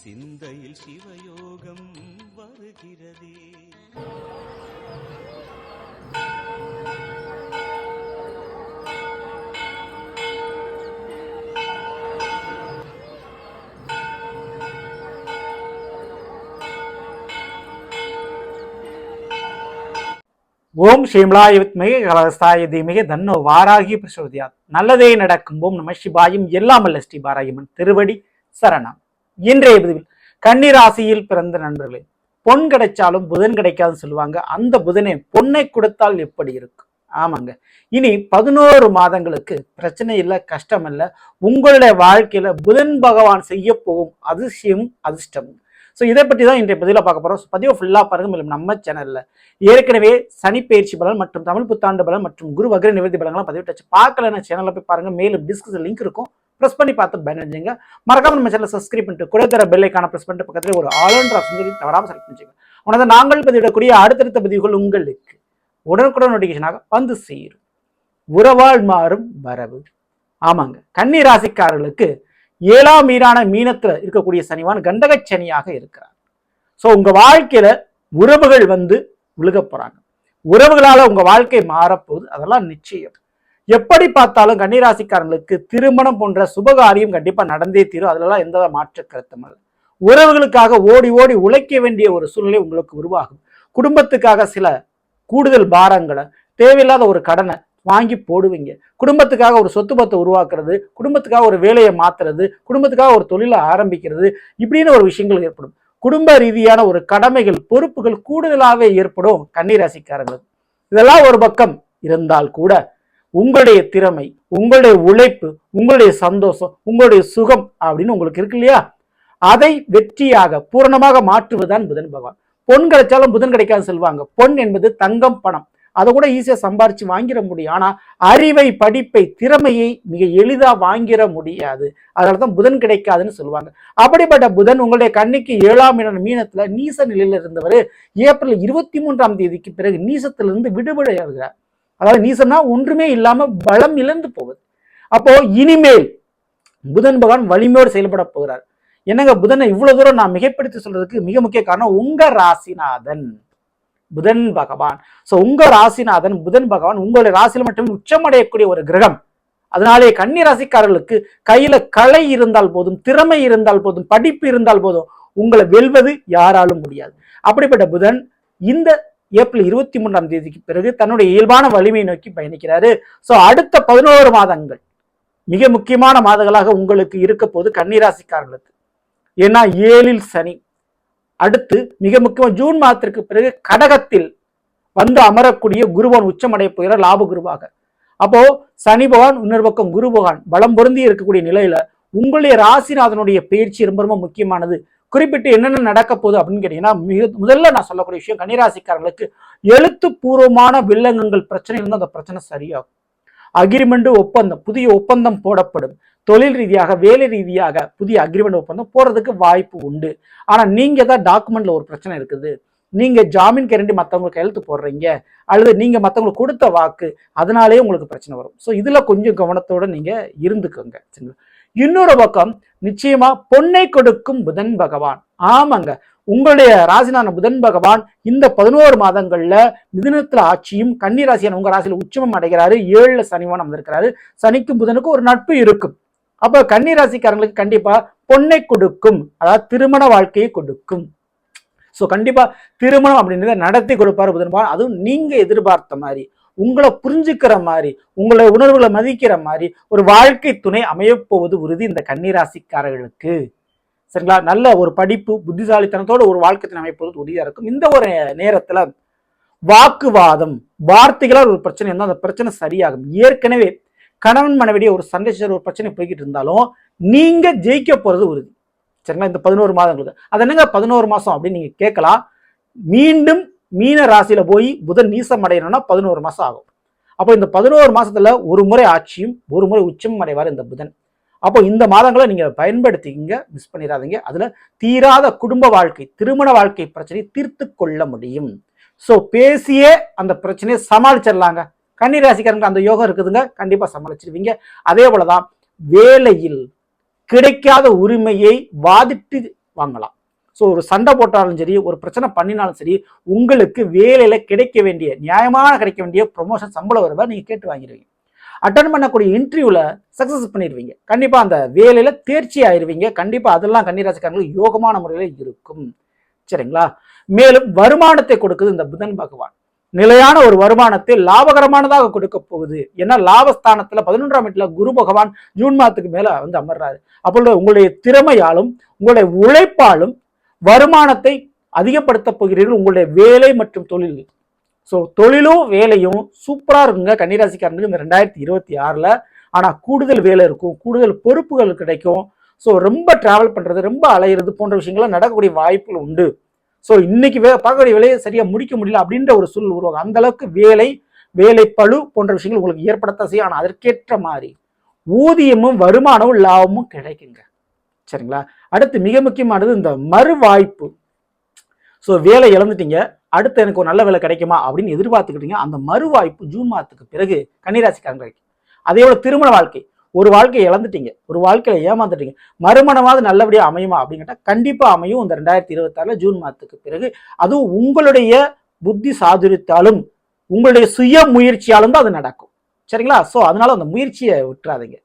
சிந்தையில் சிவயோகம் வருகிறதே. ஓம் ஸ்ரீமலாய வித்மகே கலகஸ்தாய தீமகே தன்னோ வாராகி பிரசோதியாத். நல்லதே நடக்கும். ஓம் நம சிவாயும். எல்லாமல்ல ஸ்ரீ பாராயமன் திருவடி சரணம். இன்றைய பதிவில் கன்னிராசியில் பிறந்த நண்பர்களே, பொன் கிடைச்சாலும் புதன் கிடைக்காதுன்னு சொல்லுவாங்க. அந்த புதனே பொன்னை கொடுத்தால் எப்படி இருக்கும்? ஆமாங்க, இனி 11 மாதங்களுக்கு பிரச்சனை இல்லை, கஷ்டம் இல்லை. உங்களுடைய வாழ்க்கையில புதன் பகவான் செய்ய போகும் அதிசயம் அதிர்ஷ்டம். ஸோ இதை பற்றி தான் இன்றைய பதிவில் பார்க்க போகிறோம். பதிவை ஃபுல்லாக பாருங்க. மேலும் நம்ம சேனலில் ஏற்கனவே சனி பயிற்சி பலன் மற்றும் தமிழ் புத்தாண்டு பலன் மற்றும் குரு வக்ர நிவர்த்தி பலன்கள்லாம் பதிவிட்டாச்சு. பார்க்கலன்னா சேனலில் போய் பாருங்க. மேலும் டிஸ்கிரிப்ஷன் லிங்க் இருக்கும், ப்ரெஸ் பண்ணி பார்த்து பயனடைஞ்சுங்க. மறக்காம நம்ம சேனலை சப்ஸ்கிரைப் பண்ணிட்டு கூட தர பெல்லைக்கான ப்ரெஸ் பண்ணிட்டு பக்கத்தில் ஒரு ஆல்ரவுண்டர் ஆப்ஷன் தவறாமல் செலக்ட் பண்ணிச்சுங்க. உனது நாங்கள் பதிவிடக்கூடிய அடுத்தடுத்த பதிவுகள் உங்களுக்கு உடனுக்குடன் நோட்டிஃபிகேஷனாக வந்து சேரும். உறவால் மாறும் வரவு. ஆமாங்க, கன்னி ராசிக்காரர்களுக்கு 7ஆம் வீடான மீனத்துல இருக்கக்கூடிய சனிவான் கண்டக சனியாக இருக்கிறார். ஸோ உங்க வாழ்க்கையில உறவுகள் வந்து விழுக போறாங்க. உறவுகளால உங்க வாழ்க்கை மாறப்போகுது, அதெல்லாம் நிச்சயம். எப்படி பார்த்தாலும் கன்னிராசிக்காரங்களுக்கு திருமணம் போன்ற சுபகாரியம் கண்டிப்பா நடந்தே தீரும். அதுலலாம் எந்த மாற்று கருத்தும் இல்லை. உறவுகளுக்காக ஓடி ஓடி உழைக்க வேண்டிய ஒரு சூழ்நிலை உங்களுக்கு உருவாகும். குடும்பத்துக்காக சில கூடுதல் பாரங்களை, தேவையில்லாத ஒரு கடனை வாங்கி போடுவீங்க. குடும்பத்துக்காக ஒரு சொத்து பத்தை உருவாக்குறது, குடும்பத்துக்காக ஒரு வேலையை மாத்துறது, குடும்பத்துக்காக ஒரு தொழிலை ஆரம்பிக்கிறது, இப்படின்னு ஒரு விஷயங்கள் ஏற்படும். குடும்ப ரீதியான ஒரு கடமைகள், பொறுப்புகள் கூடுதலாகவே ஏற்படும் கன்னிராசிக்காரங்களுக்கு. இதெல்லாம் ஒரு பக்கம் இருந்தால் கூட உங்களுடைய திறமை, உங்களுடைய உழைப்பு, உங்களுடைய சந்தோஷம், உங்களுடைய சுகம் அப்படின்னு உங்களுக்கு இருக்கு இல்லையா, அதை வெற்றியாக பூரணமாக மாற்றுவதுதான் புதன் பகவான். பொன் கிடைச்சாலும் புதன் கிடைக்காது சொல்லுவாங்க. பொன் என்பது தங்கம், பணம். அதை கூட ஈஸியா சம்பாரிச்சு வாங்கிட முடியும். ஆனா அறிவை, படிப்பை, திறமையை மிக எளிதா வாங்கிட முடியாது. அதனாலதான் புதன் கிடைக்காதுன்னு சொல்லுவாங்க. அப்படிப்பட்ட புதன் உங்களுடைய கன்னிக்கு 7ஆம் இடம் மீனத்துல நீச நிலையில இருந்தவர் ஏப்ரல் 23ஆம் தேதிக்கு பிறகு நீசத்திலிருந்து விடுபடுகிறார். அதாவது நீசம்னா ஒன்றுமே இல்லாம பலம் இழந்து போகுது. அப்போ இனிமேல் புதன் பகவான் வலிமையோடு செயல்பட போகிறார். என்னங்க புதனை இவ்வளவு தூரம் நான் மிகைப்படுத்தி சொல்றதுக்கு மிக முக்கிய காரணம் உங்க ராசிநாதன் புதன் பகவான். சோ உங்க ராசிநாதன் புதன் பகவான் உங்களுடைய ராசியில மட்டும் உச்சமடையக்கூடிய ஒரு கிரகம். அதனாலே கன்னி ராசிக்காரர்களுக்கு கையில கலை இருந்தால் போதும், திறமை இருந்தால் போதும், படிப்பு இருந்தால் போதும், உங்களை வெல்வது யாராலும் முடியாது. அப்படிப்பட்ட புதன் இந்த ஏப்ரல் 23ஆம் தேதிக்கு பிறகு தன்னுடைய இயல்பான வலிமையை நோக்கி பயணிக்கிறாரு. சோ அடுத்த 11 மாதங்கள் மிக முக்கியமான மாதங்களாக உங்களுக்கு இருக்க போது கன்னிராசிக்காரர்களுக்கு. ஏன்னா 7இல் சனி, அடுத்து மிக முக்கியம் ஜூன் மாதத்திற்கு பிறகு கடகத்தில் வந்து அமரக்கூடிய குருபகவான் உச்சமடைய போகிறார் லாப குருவாக. அப்போ சனி பகவான், இன்னொரு பக்கம் குரு பகவான் பலம் பொருந்தி இருக்கக்கூடிய நிலையில உங்களுடைய ராசிநாதனுடைய பயிற்சி ரொம்ப ரொம்ப முக்கியமானது. குறிப்பிட்டு என்னென்ன நடக்க போகுது அப்படின்னு கேட்டீங்கன்னா, முதல்ல நான் சொல்லக்கூடிய விஷயம், கன்னிராசிக்காரர்களுக்கு எழுத்துப்பூர்வமான வில்லங்கங்கள் பிரச்சனை இருந்தால் அந்த பிரச்சனை சரியாகும். அக்ரிமெண்ட், ஒப்பந்தம், புதிய ஒப்பந்தம் போடப்படும். தொழில் ரீதியாக, வேலை ரீதியாக புதிய அக்ரிமெண்ட் ஒப்பந்தம் போறதுக்கு வாய்ப்பு உண்டு. ஆனா நீங்க தான் டாக்குமெண்ட்ல ஒரு பிரச்சனை இருக்குது, நீங்க ஜாமீன் கேரண்டி மற்றவங்களுக்கு கையெழுத்து போடுறீங்க, அல்லது நீங்க மற்றவங்களுக்கு கொடுத்த வாக்கு, அதனாலேயே உங்களுக்கு பிரச்சனை வரும். ஸோ இதுல கொஞ்சம் கவனத்தோட நீங்க இருந்துக்கோங்க. சரிங்களா? இன்னொரு பக்கம் நிச்சயமா பொன்னை கொடுக்கும் புதன் பகவான். ஆமாங்க, உங்களுடைய ராசினான புதன் பகவான் இந்த 11 மாதங்கள்ல மிதுனத்துல ஆட்சியும், கன்னிராசியான உங்க ராசியில உச்சமும் அடைகிறாரு. 7ல சனிவான் வந்திருக்கிறாரு. சனிக்கும் புதனுக்கும் ஒரு நட்பு இருக்கும். அப்ப கன்னிராசிக்காரங்களுக்கு கண்டிப்பா பொன்னை கொடுக்கும், அதாவது திருமண வாழ்க்கையை கொடுக்கும். ஸோ கண்டிப்பா திருமணம் அப்படின்றத நடத்தி கொடுப்பாரு புதன் பகவான். அதுவும் நீங்க எதிர்பார்த்த மாதிரி, உங்களை புரிஞ்சுக்கிற மாதிரி, உங்களுடைய உணர்வுகளை மதிக்கிற மாதிரி ஒரு வாழ்க்கை துணை அமையப்போவது உறுதி இந்த கன்னிராசிக்காரர்களுக்கு. சரிங்களா? நல்ல ஒரு படிப்பு, புத்திசாலித்தனத்தோட ஒரு வாழ்க்கை துணை அமைப்பது உறுதியா இருக்கும். இந்த ஒரு நேரத்துல வாக்குவாதம், வார்த்தைகளால் ஒரு பிரச்சனை இருந்தால் அந்த பிரச்சனை சரியாகும். ஏற்கனவே கணவன் மனைவிடைய ஒரு சண்டை ஒரு பிரச்சனை போய்கிட்டு இருந்தாலும் நீங்க ஜெயிக்க போறது உறுதி. சரிங்களா? இந்த 11 மாதங்களுக்கு. அது என்னங்க 11 மாசம் அப்படின்னு நீங்க கேட்கலாம். மீண்டும் மீன ராசியில போய் புதன் நீசம் அடையணும்னா 11 மாசம் ஆகும். அப்போ இந்த 11 மாசத்துல ஒரு முறை ஆட்சியும் ஒரு முறை உச்சமும் அடைவார் இந்த புதன். அப்போ இந்த மாதங்களை நீங்க பயன்படுத்திக்கிங்க, மிஸ் பண்ணிடாதீங்க. அதுல தீராத குடும்ப வாழ்க்கை, திருமண வாழ்க்கை பிரச்சனையை தீர்த்து கொள்ள முடியும். ஸோ பேசியே அந்த பிரச்சனையை சமாளிச்சிடலாங்க. கன்னிராசிக்காரங்க அந்த யோகம் இருக்குதுங்க, கண்டிப்பா சமாளிச்சிருவீங்க. அதே போலதான் வேலையில் கிடைக்காத உரிமையை வாதிட்டு வாங்கலாம். ஸோ ஒரு சண்டை போட்டாலும் சரி, ஒரு பிரச்சனை பண்ணினாலும் சரி, உங்களுக்கு வேலையில கிடைக்க வேண்டிய நியாயமான கிடைக்க வேண்டிய ப்ரொமோஷன் சம்பள உயர்வை நீங்க கேட்டு வாங்கிடுவீங்க. அட்டன் பண்ணக்கூடிய இன்டர்வியூல சக்சஸ் பண்ணிடுவீங்க. கண்டிப்பா அந்த வேலையில தேர்ச்சி ஆயிருவீங்க. கண்டிப்பா அதெல்லாம் கன்னிராசிக்காரங்களுக்கு யோகமான முறையில இருக்கும். சரிங்களா? மேலும் வருமானத்தை கொடுக்குது இந்த புதன் பகவான். நிலையான ஒரு வருமானத்தை லாபகரமானதாக கொடுக்க போகுது. ஏன்னா லாபஸ்தானத்துல 11ஆம் வீட்டுல குரு பகவான் ஜூன் மாதத்துக்கு மேல வந்து அமர்றாரு. அப்போ உங்களுடைய திறமையாலும் உங்களுடைய உழைப்பாலும் வருமானத்தை அதிகப்படுத்த போகிறீர்கள் உங்களுடைய வேலை மற்றும் தொழில். ஸோ தொழிலும் வேலையும் சூப்பரா இருக்குங்க கன்னிராசிக்காரங்களுக்கு இந்த 2026ல. ஆனா கூடுதல் வேலை இருக்கும், கூடுதல் பொறுப்புகள் கிடைக்கும். ஸோ ரொம்ப டிராவல் பண்றது, ரொம்ப அலையிறது போன்ற விஷயங்கள்லாம் நடக்கக்கூடிய வாய்ப்புகள் உண்டு. ஸோ இன்னைக்கு பார்க்கக்கூடிய வேலையை சரியா முடிக்க முடியல அப்படின்ற ஒரு சூழல் உருவாகும். அந்த அளவுக்கு வேலைப்பளு போன்ற விஷயங்கள் உங்களுக்கு ஏற்படத்தான் செய்யும். ஆனால் அதற்கேற்ற மாதிரி ஊதியமும் வருமானமும் லாபமும் கிடைக்குங்க. சரிங்களா? அடுத்து மிக முக்கியமானது இந்த மறுவாய்ப்பு. ஸோ வேலை இழந்துட்டீங்க, அடுத்து எனக்கு ஒரு நல்ல வேலை கிடைக்குமா அப்படின்னு எதிர்பார்த்துக்கிட்டீங்க. அந்த மறுவாய்ப்பு ஜூன் மாதத்துக்கு பிறகு கன்னிராசிக்காரங்க கிடைக்கும். அதே போல திருமண வாழ்க்கை, ஒரு வாழ்க்கையை இழந்துட்டீங்க, ஒரு வாழ்க்கையில ஏமாந்துட்டீங்க, மறுமணமாவது நல்லபடியா அமையுமா அப்படின்னு கேட்டால் கண்டிப்பா அமையும் இந்த 2026ல ஜூன் மாதத்துக்கு பிறகு. அதுவும் உங்களுடைய புத்தி சாதுரியத்தாலும் உங்களுடைய சுய முயற்சியாலும் தான் அது நடக்கும். சரிங்களா? ஸோ அதனால அந்த முயற்சியை விட்டுறாதீங்க.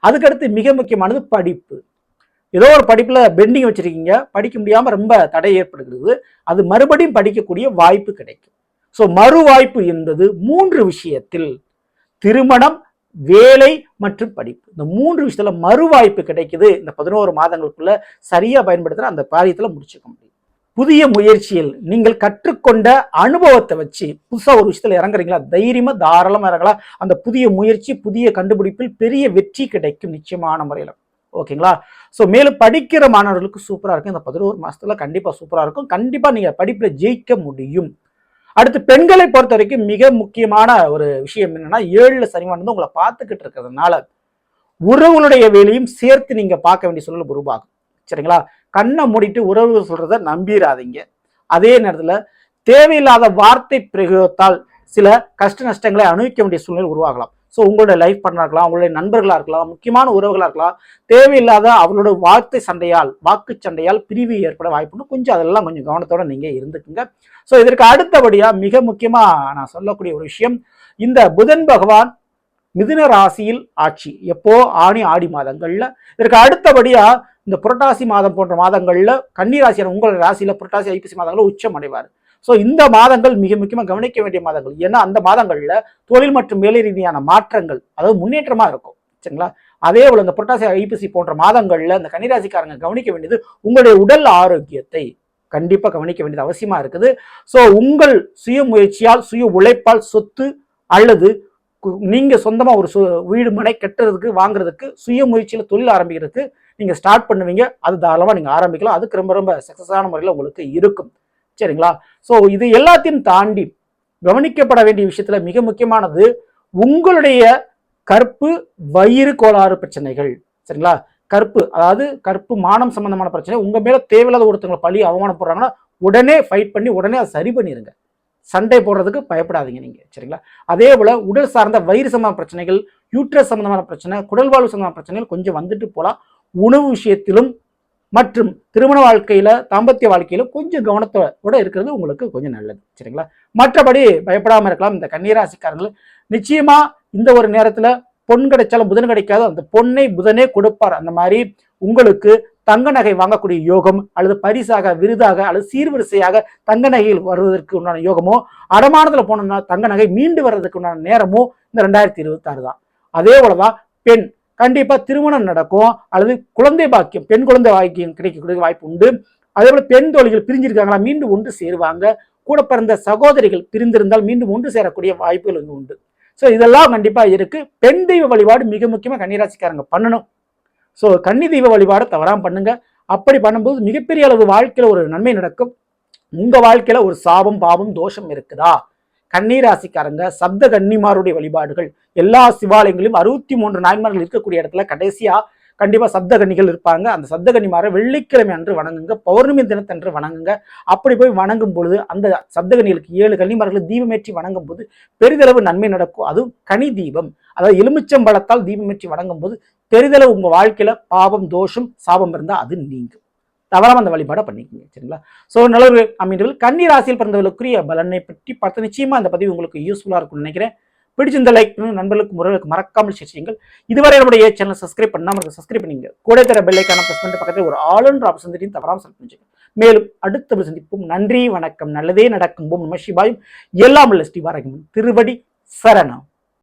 அதுக்கடுத்து மிக முக்கியமானது படிப்பு. ஏதோ ஒரு படிப்புல பெண்டிங் வச்சிருக்கீங்க, படிக்க முடியாம ரொம்ப தடை ஏற்படுகிறது, அது மறுபடியும் படிக்கக்கூடிய வாய்ப்பு கிடைக்கும். ஸோ மறு வாய்ப்பு என்பது 3 விஷயத்தில், திருமணம், வேலை மற்றும் படிப்பு, இந்த 3 விஷயத்துல மறு வாய்ப்பு கிடைக்குது. இந்த 11 மாதங்களுக்குள்ள சரியா பயன்படுத்துற அந்த காரியத்துல முடிச்சுக்க முடியும். புதிய முயற்சியில் நீங்கள் கற்றுக்கொண்ட அனுபவத்தை வச்சு புதுசா ஒரு விஷயத்துல இறங்குறீங்களா, தைரியமா தாராளமா இறங்கலாம். அந்த புதிய முயற்சி, புதிய கண்டுபிடிப்பில் பெரிய வெற்றி கிடைக்கும் நிச்சயமான முறையில. ஓகேங்களா? ஸோ மேலும் படிக்கிற மாணவர்களுக்கு சூப்பரா இருக்கும். இந்த 11 மாசத்துல கண்டிப்பா சூப்பரா இருக்கும். கண்டிப்பா நீங்க படிப்புல ஜெயிக்க முடியும். அடுத்து பெண்களை பொறுத்த வரைக்கும் மிக முக்கியமான ஒரு விஷயம் என்னன்னா, 7ல சனிவான் வந்து உங்களை பார்த்துக்கிட்டு இருக்கிறதுனால உறவுகளுடைய வேலையும் சேர்த்து நீங்க பார்க்க வேண்டிய சூழல் உருவாகும். சரிங்களா? கண்ணை மூடிட்டு உறவுகள் சொல்றதை நம்பிடாதீங்க. அதே நேரத்துல தேவையில்லாத வார்த்தை பிரயோகத்தால் சில கஷ்ட நஷ்டங்களை அனுபவிக்க வேண்டிய சூழ்நிலை உருவாகலாம். ஸோ உங்களுடைய லைஃப் பார்ட்னராக இருக்கலாம், உங்களுடைய நண்பர்களாக இருக்கலாம், முக்கியமான உறவுகளாக இருக்கலாம், தேவையில்லாத அவங்களோட வார்த்தை சண்டையால், வாக்கு சண்டையால் பிரிவு ஏற்பட வாய்ப்புன்னு கொஞ்சம் அதெல்லாம் கொஞ்சம் கவனத்தோட நீங்க இருந்துக்குங்க. ஸோ இதற்கு அடுத்தபடியா மிக முக்கியமா நான் சொல்லக்கூடிய ஒரு விஷயம், இந்த புதன் பகவான் மிதுன ராசியில் ஆட்சி. எப்போ? ஆணி ஆடி மாதங்கள்ல. இதற்கு அடுத்தபடியா இந்த புரட்டாசி மாதம் போன்ற மாதங்கள்ல கன்னிராசியான உங்களோட ராசியில புரட்டாசி ஐப்பசி மாதங்கள்ல உச்சம் அடைவார். ஸோ இந்த மாதங்கள் மிக முக்கியமாக கவனிக்க வேண்டிய மாதங்கள். ஏன்னா அந்த மாதங்கள்ல தொழில் மற்றும் வேலை ரீதியான மாற்றங்கள், அதாவது முன்னேற்றமா இருக்கும். சரிங்களா? அதே போல இந்த புரட்டாசி ஐப்பசி போன்ற மாதங்கள்ல இந்த கன்னிராசிக்காரங்க கவனிக்க வேண்டியது உங்களுடைய உடல் ஆரோக்கியத்தை கண்டிப்பா கவனிக்க வேண்டியது அவசியமா இருக்குது. ஸோ உங்கள் சுய முயற்சியால், சுய உழைப்பால் சொத்து அல்லது நீங்க சொந்தமா ஒரு வீடு மனை கட்டுறதுக்கு, வாங்குறதுக்கு, சுய முயற்சியில தொழில் ஆரம்பிக்கிறதுக்கு நீங்க ஸ்டார்ட் பண்ணுவீங்க. அது தாராளமா நீங்க ஆரம்பிக்கலாம். அதுக்கு ரொம்ப ரொம்ப சக்சஸான முறையில் உங்களுக்கு இருக்கும். சரிங்களா? ஸோ இது எல்லாத்தையும் தாண்டி கவனிக்கப்பட வேண்டிய விஷயத்துல மிக முக்கியமானது உங்களுடைய கற்பு வயிறு கோளாறு பிரச்சனைகள். சரிங்களா? கற்பு, அதாவது கற்பு மானம் சம்பந்தமான பிரச்சனை. உங்க மேல தேவையில்லாத ஒருத்தவங்களை பழி அவமானம் போடுறாங்கன்னா உடனே ஃபைட் பண்ணி உடனே அதை சரி பண்ணிடுங்க. சண்டை போடுறதுக்கு பயப்படாதீங்க நீங்க. சரிங்களா? அதே போல உடல் சார்ந்த வயிறு சம்பந்தமான பிரச்சனைகள், யூட்ரஸ் சம்பந்தமான பிரச்சனை, குடல்வாழ்வு சம்பந்தமான பிரச்சனைகள் கொஞ்சம் வந்துட்டு போலாம். உணவு விஷயத்திலும் மற்றும் திருமண வாழ்க்கையில, தாம்பத்திய வாழ்க்கையில கொஞ்சம் கவனத்தோட இருக்கிறது உங்களுக்கு கொஞ்சம் நல்லது. சரிங்களா? மற்றபடி பயப்படாம இருக்கலாம். இந்த கன்னிராசிக்காரர்கள் நிச்சயமா இந்த ஒரு நேரத்துல பொன் கிடைச்சாலும் புதன் கிடைக்காது, அந்த பொன்னை புதனே கொடுப்பார். அந்த மாதிரி உங்களுக்கு தங்க நகை வாங்கக்கூடிய யோகம், அல்லது பரிசாக, விருதாக, அல்லது சீர்வரிசையாக தங்க நகைகள் வருவதற்கு உண்டான யோகமோ, அடமானத்துல போனோம்னா தங்க நகை மீண்டு வர்றதுக்கு உண்டான நேரமோ இந்த 2026 தான். அதே போலதான் பெண், கண்டிப்பா திருமணம் நடக்கும், அல்லது குழந்தை பாக்கியம், பெண் குழந்தை பாக்கியம் கிடைக்கக்கூடிய வாய்ப்பு உண்டு. அதே போல பெண் தோழிகள் பிரிஞ்சிருக்காங்களா, மீண்டும் ஒன்று சேருவாங்க. கூட பிறந்த சகோதரிகள் பிரிந்திருந்தால் மீண்டும் ஒன்று சேரக்கூடிய வாய்ப்புகள் இங்கு உண்டு. ஸோ இதெல்லாம் கண்டிப்பா இருக்கு. பெண் தெய்வ வழிபாடு மிக முக்கியமா கன்னிராசிக்காரங்க பண்ணணும். ஸோ கன்னி தெய்வ வழிபாடு தவறாம பண்ணுங்க. அப்படி பண்ணும்போது மிகப்பெரிய அளவு வாழ்க்கையில ஒரு நன்மை நடக்கும். உங்க வாழ்க்கையில ஒரு சாபம், பாவம், தோஷம் இருக்குதா? கன்னிராசிக்காரங்க சப்த கன்னிமாருடைய வழிபாடுகள் எல்லா சிவாலயங்களிலும் 63 நாயன்மார்கள் இருக்கக்கூடிய இடத்துல கடைசியா கண்டிப்பா சப்த கன்னிகள் இருப்பாங்க. அந்த சப்த கன்னிமாரை வெள்ளிக்கிழமை அன்று வணங்குங்க, பௌர்ணமி தினத்தன்று வணங்குங்க. அப்படி போய் வணங்கும் பொழுது அந்த சப்த கன்னிகளுக்கு 7 கன்னிமார்களை தீபமேற்றி வணங்கும் போது பெரிதளவு நன்மை நடக்கும். அதுவும் கனி தீபம், அதாவது எலுமிச்சம்பழத்தால் தீபமேற்றி வணங்கும் போது பெரிதளவு உங்க வாழ்க்கையில பாவம், தோஷம், சாபம் இருந்தா அது நீங்கும். தவறாம அந்த வழிபாடை பண்ணிக்கோங்க. சரிங்களா? ஸோ நல்ல அமைந்தவர்கள் கன்னி ராசியில் பிறந்தவர்களுக்குரிய பலனை பற்றி பார்த்து நிச்சயமா அந்த பதிவு உங்களுக்கு யூஸ்ஃபுல்லா இருக்கும்னு நினைக்கிறேன். பிடிச்சிருந்த லைக் நண்பர்களுக்கு முறைகளுக்கு மறக்காமல் ஷேர் செய்யுங்கள். இதுவரை நம்முடைய சேனல் சப்ஸ்கிரைப் பண்ணாமல் சப்ஸ்கிரைப் பண்ணிங்க. கூட தர பெல் ஐக்கான பிரஸ் பண்ணிட்டு பக்கத்தில் ஒரு ஆல் ஆப்ஷன் தெரியும், தவறாமல் செலக்ட் பண்ணிச்சுங்க. மேலும் அடுத்த சந்திப்போம். நன்றி, வணக்கம். நல்லதே நடக்கும். ஓம் நம சிவாயும். எல்லாம் உள்ள ஸ்ரீ பாரகிமன் திருவடி சரணம்.